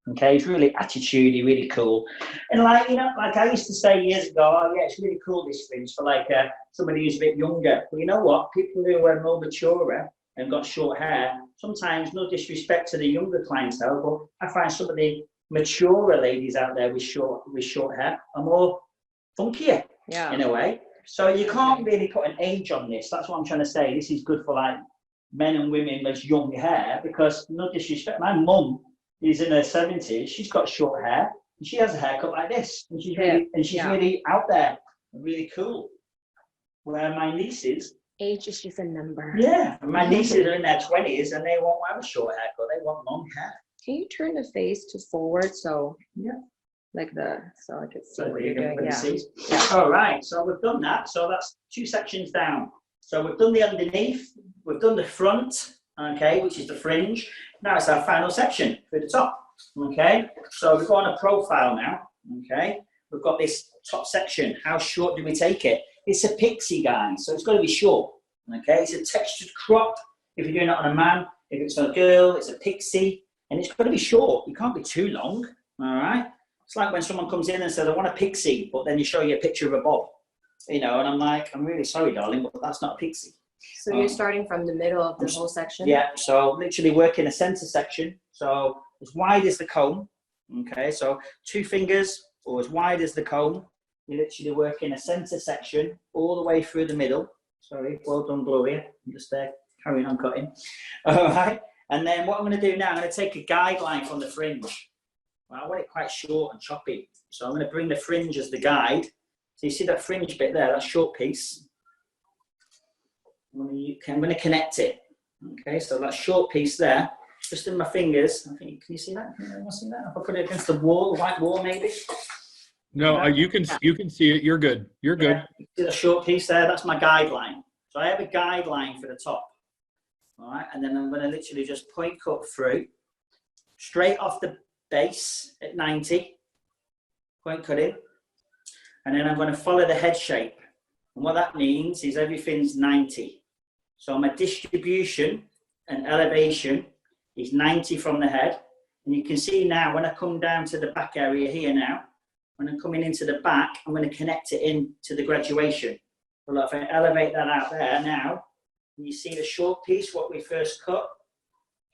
Okay, it's really attitudey, really cool. And like I used to say years ago, oh yeah, it's really cool this fringe for like somebody who's a bit younger. But you know what? People who are more mature and got short hair, sometimes, no disrespect to the younger clientele, but I find some of the mature ladies out there with short hair are more funkier, in a way. So you can't really put an age on this. That's what I'm trying to say. This is good for like men and women with young hair, because no disrespect, my mum is in her 70s. She's got short hair and she has a haircut like this, and she's really out there and really cool. Where my nieces, Age is just a number. Yeah, and my nieces are in their 20s and they won't have a short haircut. They want long hair. Can you turn the face to forward so Yeah. like so I can see So what you you're can doing? really Yeah. see. All right, so we've done that. So that's 2 sections down. So we've done the underneath, we've done the front, okay, which is the fringe. Now it's our final section for the top, okay. So we've got on a profile now, okay. We've got this top section. How short do we take it? It's a pixie, guys, so it's got to be short, okay. It's a textured crop. If you're doing it on a man, if it's on a girl, it's a pixie, and it's got to be short. You can't be too long, all right. It's like when someone comes in and says, I want a pixie, but then you show you a picture of a bob, you know, and I'm like, I'm really sorry, darling, but that's not a pixie. So you're starting from the middle of the whole section? Yeah, so literally work in a center section. So as wide as the comb, okay, so 2 fingers or as wide as the comb, you literally work in a center section all the way through the middle. Sorry, well done, Gloria. I'm just carrying on cutting. All right, and then what I'm going to do now, I'm going to take a guideline from the fringe. I want it quite short and choppy. So I'm going to bring the fringe as the guide. So you see that fringe bit there, that short piece. I'm going to connect it. Okay, so that short piece there, just in my fingers. I think, can you see that? Can you see that? If I put it against the wall, the white wall maybe? No, you can see it. You're good. You're good. Yeah, see the short piece there? That's my guideline. So I have a guideline for the top. All right, and then I'm going to literally just point cut through, straight off the base at 90, point cut in, and then I'm going to follow the head shape. And what that means is everything's 90. So my distribution and elevation is 90 from the head. And you can see now when I come down to the back area here now, when I'm coming into the back, I'm going to connect it in to the graduation. So if I elevate that out there now, you see the short piece, what we first cut,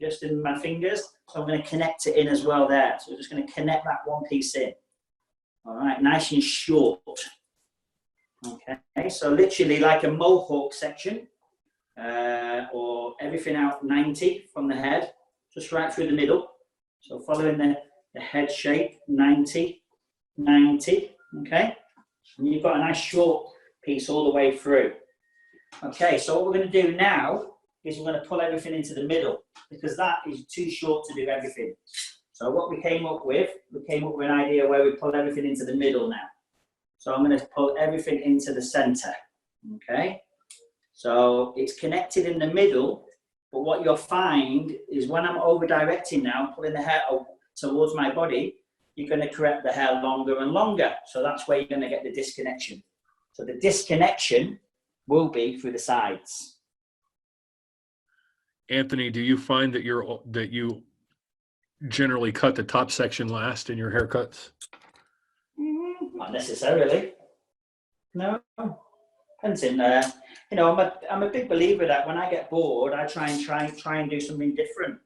just in my fingers. So I'm going to connect it in as well there. So we're just going to connect that one piece in. All right, nice and short. Okay, so literally like a mohawk section, or everything out 90 from the head, just right through the middle. So following the head shape, 90, 90, okay? And you've got a nice short piece all the way through. Okay, so what we're going to do now is we're going to pull everything into the middle because that is too short to do everything. So what we came up with an idea where we pull everything into the middle now. So I'm going to pull everything into the center, okay? So it's connected in the middle, but what you'll find is when I'm over-directing now, pulling the hair towards my body, you're going to create the hair longer and longer. So that's where you're going to get the disconnection. So the disconnection will be through the sides. Anthony, do you find that you generally cut the top section last in your haircuts? Not necessarily. No. Depends in there. You know, I'm a big believer that when I get bored, I try and do something different.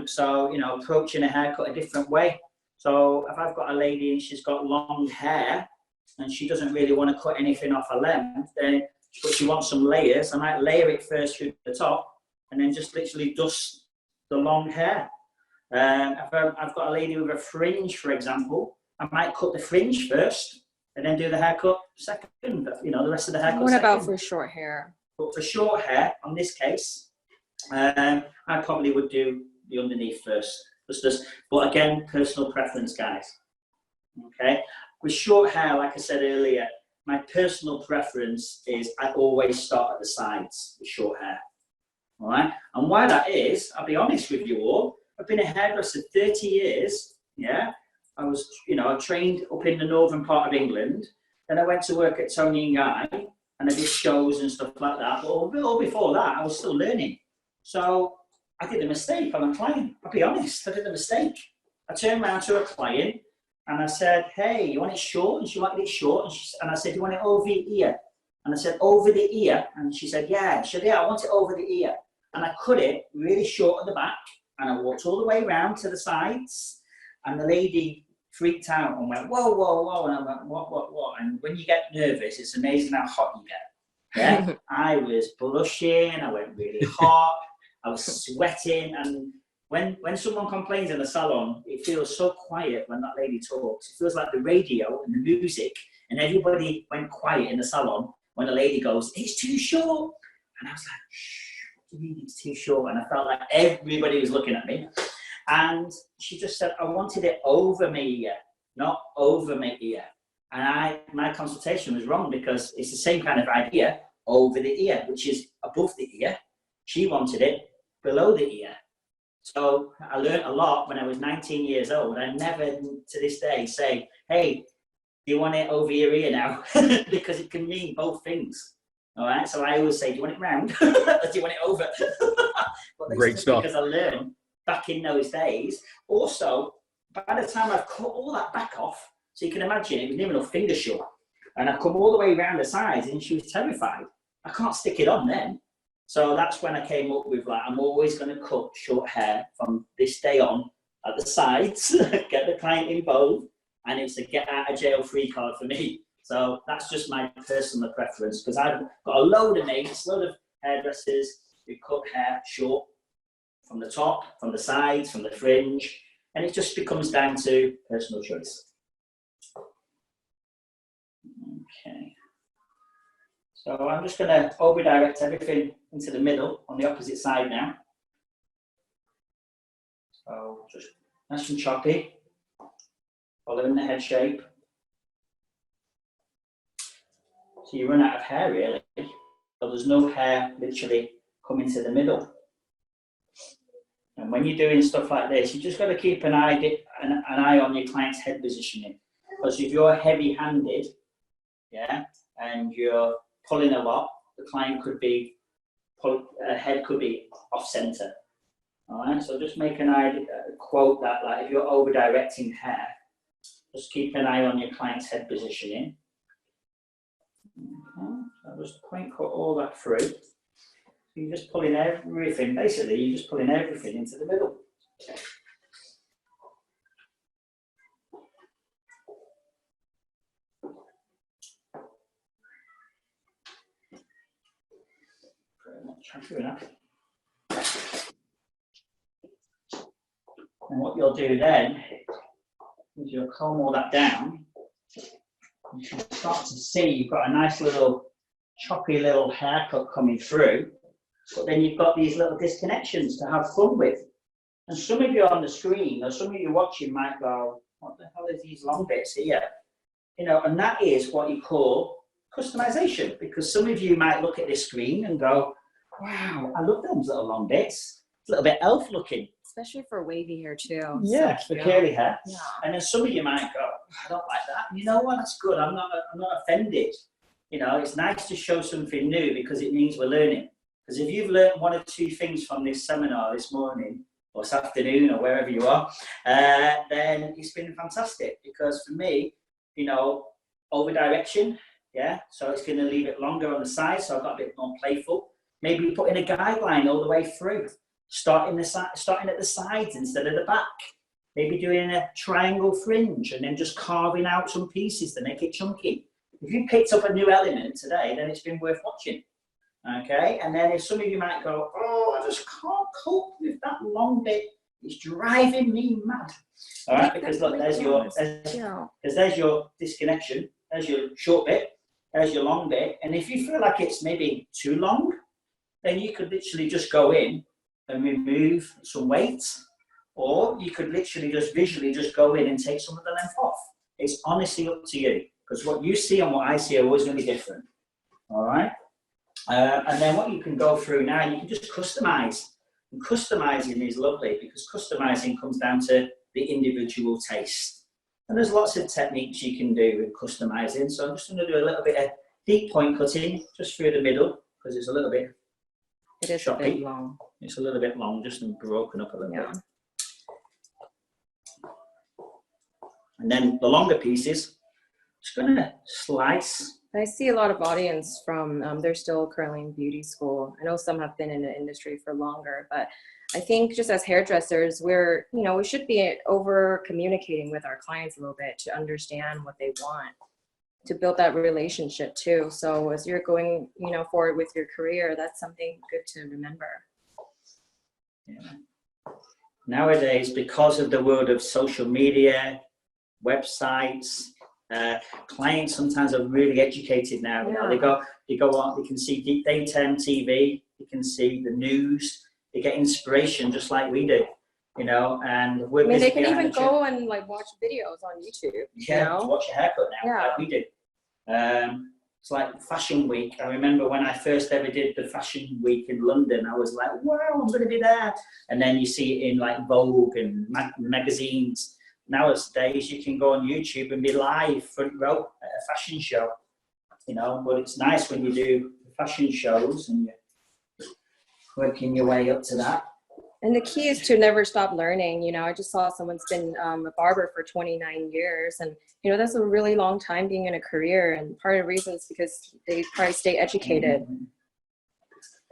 So you know, approaching a haircut a different way. So if I've got a lady and she's got long hair and she doesn't really want to cut anything off her length, but she wants some layers, I might layer it first through the top and then just literally dust the long hair. If I've got a lady with a fringe, for example, I might cut the fringe first and then do the haircut second, you know, the rest of the haircut What second. about for short hair? But for short hair, on this case, I probably would do the underneath first. But again, personal preference, guys. Okay? With short hair, like I said earlier, my personal preference is I always start at the sides with short hair. All right? And why that is, I'll be honest with you all, I've been a hairdresser 30 years, yeah? I was, you know, I trained up in the northern part of England. Then I went to work at Toni Guy and I did shows and stuff like that. But all before that, I was still learning. So I did a mistake on a client. I'll be honest, I did a mistake. I turned around to a client and I said, hey, you want it short? And she wanted it short. And I said, you want it over the ear? And I said, over the ear? And she said, yeah. She said, yeah, I want it over the ear. And I cut it really short at the back and I walked all the way around to the sides. And the lady freaked out and went, whoa, whoa, whoa. And I went, what? And when you get nervous, it's amazing how hot you get. Yeah? I was blushing. I went really hot. I was sweating. And when someone complains in a salon, it feels so quiet when that lady talks. It feels like the radio and the music and everybody went quiet in the salon when a lady goes, it's too short. And I was like, shh, what do you mean it's too short? And I felt like everybody was looking at me. And she just said, I wanted it over my ear, not over my ear. And my consultation was wrong because it's the same kind of idea, over the ear, which is above the ear. She wanted it below the ear. So I learned a lot when I was 19 years old. I never to this day say, hey, do you want it over your ear now? Because it can mean both things. All right. So I always say, do you want it round? Or do you want it over? But Great stuff. Because I learned back in those days. Also, by the time I've cut all that back off, so you can imagine it was near enough finger short. And I come all the way around the sides and she was terrified. I can't stick it on then. So that's when I came up with, like, I'm always going to cut short hair from this day on at the sides, get the client involved, and it's a get out of jail free card for me. So that's just my personal preference, because I've got a load of mates, a load of hairdressers who cut hair short from the top, from the sides, from the fringe, and it just becomes down to personal choice. Okay. So I'm just going to over-direct everything into the middle on the opposite side now. So just nice and choppy, following the head shape. So you run out of hair really. So there's no hair literally coming to the middle. And when you're doing stuff like this, you just got to keep an eye on your client's head positioning. Because if you're heavy-handed, yeah, and you're pulling a lot, the client could be, head could be off center. All right, so just make an idea, quote that, like, if you're over directing hair, just keep an eye on your client's head positioning. Okay, so just point cut all that through. So you're just pulling everything, basically, you're just pulling everything into the middle. And what you'll do then is you'll comb all that down. You can start to see you've got a nice little choppy little haircut coming through, but then you've got these little disconnections to have fun with. And some of you on the screen, or some of you watching might go, what the hell is these long bits here? You know, and that is what you call customization, because some of you might look at this screen and go, wow, I love those little long bits. It's a little bit elf looking. Especially for wavy hair too. Yeah, so, for curly hair. Yeah. And then some of you might go, I don't like that. And you know what? That's good. I'm not offended. You know, it's nice to show something new because it means we're learning. Because if you've learned one or two things from this seminar this morning or this afternoon or wherever you are, then it's been fantastic. Because for me, you know, over direction, yeah, so it's going to leave it longer on the side, so I've got a bit more playful. Maybe put in a guideline all the way through, starting at the sides instead of the back. Maybe doing a triangle fringe and then just carving out some pieces to make it chunky. If you picked up a new element today, then it's been worth watching. Okay, and then if some of you might go, oh, I just can't cope with that long bit. It's driving me mad. All right, because look, there's your disconnection. There's your short bit. There's your long bit. And if you feel like it's maybe too long, then you could literally just go in and remove some weight, or you could literally just visually just go in and take some of the length off. It's honestly up to you, because what you see and what I see are always going to be different. All right. And then what you can go through now, you can just customize. And customizing is lovely because customizing comes down to the individual taste. And there's lots of techniques you can do with customizing. So I'm just going to do a little bit of deep point cutting just through the middle because it's a little bit choppy. A bit long. It's a little bit long, just broken up a little bit. And then the longer pieces, just going to slice. I see a lot of audience from, they're still currently in beauty school. I know some have been in the industry for longer, but I think just as hairdressers, we should be over communicating with our clients a little bit to understand what they want, to build that relationship too. So as you're going, forward with your career, that's something good to remember. Yeah. Nowadays, because of the world of social media, websites, Clients sometimes are really educated now. You know, they go on, they can see daytime TV, they can see the news, they get inspiration just like we do. You know, and we're they can even go and like watch videos on YouTube. Yeah, you know? watch your haircut now, like we do. It's like Fashion Week. I remember when I first ever did the Fashion Week in London, I was like, wow, I'm going to be there. And then you see it in like Vogue and magazines. Nowadays, you can go on YouTube and be live front row at a fashion show. You know, but it's nice when you do fashion shows and you're working your way up to that. And the key is to never stop learning. You know, I just saw someone's been a barber for 29 years. And, you know, that's a really long time being in a career. And part of the reason is because they try to stay educated.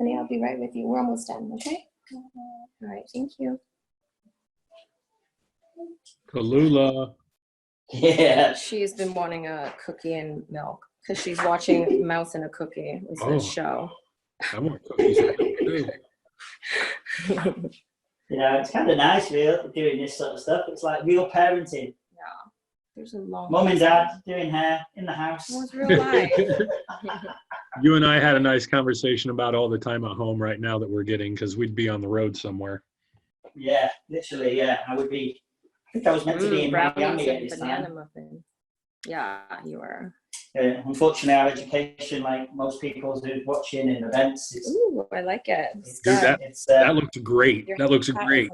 Honey, I'll be right with you. We're almost done, okay? All right, thank you. Kalula. Yeah. She's been wanting a cookie and milk because she's watching Mouse and a Cookie. It's a show. I want cookies and milk too. You know, it's kind of nice, really, doing this sort of stuff. It's like real parenting. Yeah. There's a long Mum and dad doing hair in the house. Well, it's real life. You and I had a nice conversation about all the time at home right now that we're getting because we'd be on the road somewhere. Yeah, literally, yeah. I think I was meant to be in Miami at this banana time. muffin. Yeah, you were. Unfortunately, our education, like most people who's watching in events, Ooh, I like it. That looks great. That looks great.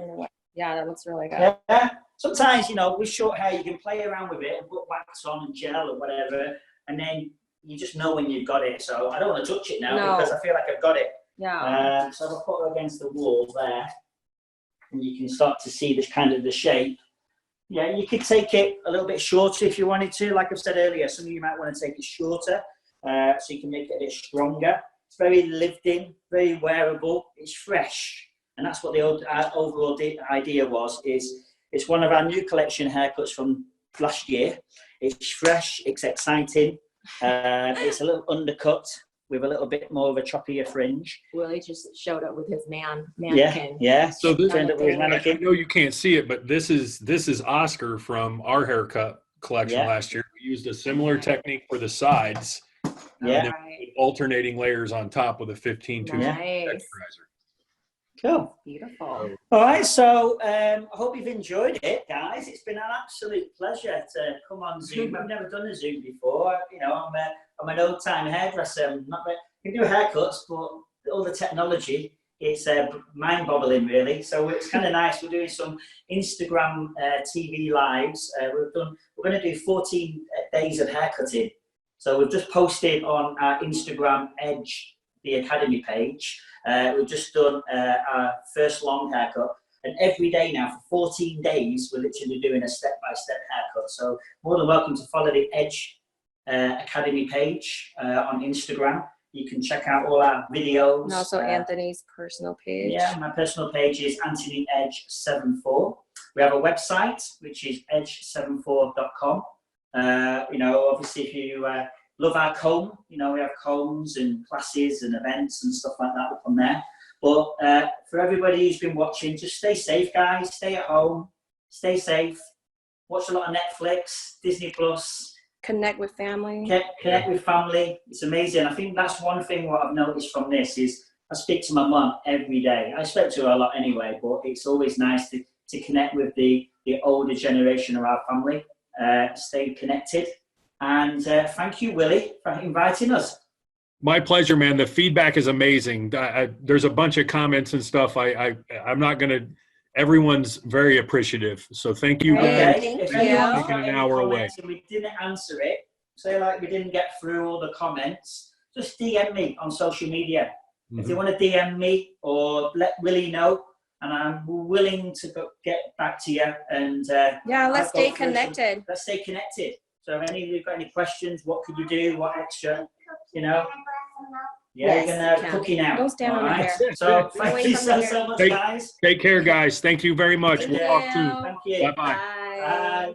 Yeah, that looks really good. Yeah. Sometimes, you know, with short hair, you can play around with it and put wax on and gel or whatever, and then you just know when you've got it. So I don't want to touch it now because I feel like I've got it. Yeah. So I'll put her against the wall there, and you can start to see this kind of the shape. Yeah, you could take it a little bit shorter if you wanted to. Like I've said earlier, some of you might want to take it shorter so you can make it a bit stronger. It's very lived in, very wearable. It's fresh. And that's what the overall idea was. It's one of our new collection haircuts from last year. It's fresh, it's exciting. It's a little undercut with a little bit more of a choppier fringe. Willie just showed up with his mannequin. Yeah. So this, I know you can't see it, but this is Oscar from our haircut collection last year. We used a similar technique for the sides. Yeah. And then alternating layers on top with a 15-2 texturizer. Cool. Beautiful. All right, so I hope you've enjoyed it, guys. It's been an absolute pleasure to come on Zoom. I've never done a Zoom before. You know, I'm an old-time hairdresser. I can do haircuts, but all the technology, it's mind-boggling, really. So it's kind of nice. We're doing some Instagram TV lives. We're going to do 14 days of haircutting. So we've just posted on our Instagram Edge, the Academy page. We've just done our first long haircut, and every day now for 14 days we're literally doing a step-by-step haircut. So more than welcome to follow the Edge Academy page on Instagram. You can check out all our videos. And also Anthony's personal page. Yeah, my personal page is Anthony Edge 74. We have a website which is edge74.com. You know, obviously if you love our comb, you know, we have combs and classes and events and stuff like that up on there. But for everybody who's been watching, just stay safe, guys. Stay at home. Stay safe. Watch a lot of Netflix, Disney Plus. Connect with family. Connect with family. It's amazing. I think that's one thing what I've noticed from this is I speak to my mum every day. I spoke to her a lot anyway, but it's always nice to connect with the older generation of our family. Stay connected. And thank you, Willie, for inviting us. My pleasure, man. The feedback is amazing. There's a bunch of comments and stuff. I'm not going to, everyone's very appreciative. So thank you. Okay. Thank If you. Taking an hour away. And we didn't answer it, say like we didn't get through all the comments, just DM me on social media. If you want to DM me or let Willie know, and I'm willing to get back to you. And let's stay connected. Let's stay connected. So if any of you got any questions, what could you do? What extra? You know? Yeah, yes, you're cooking now. Don't stand on the hair. So thank you so much, guys. Take care, guys. Thank you very much. We'll talk soon. Thank you. Bye-bye. Bye. Bye.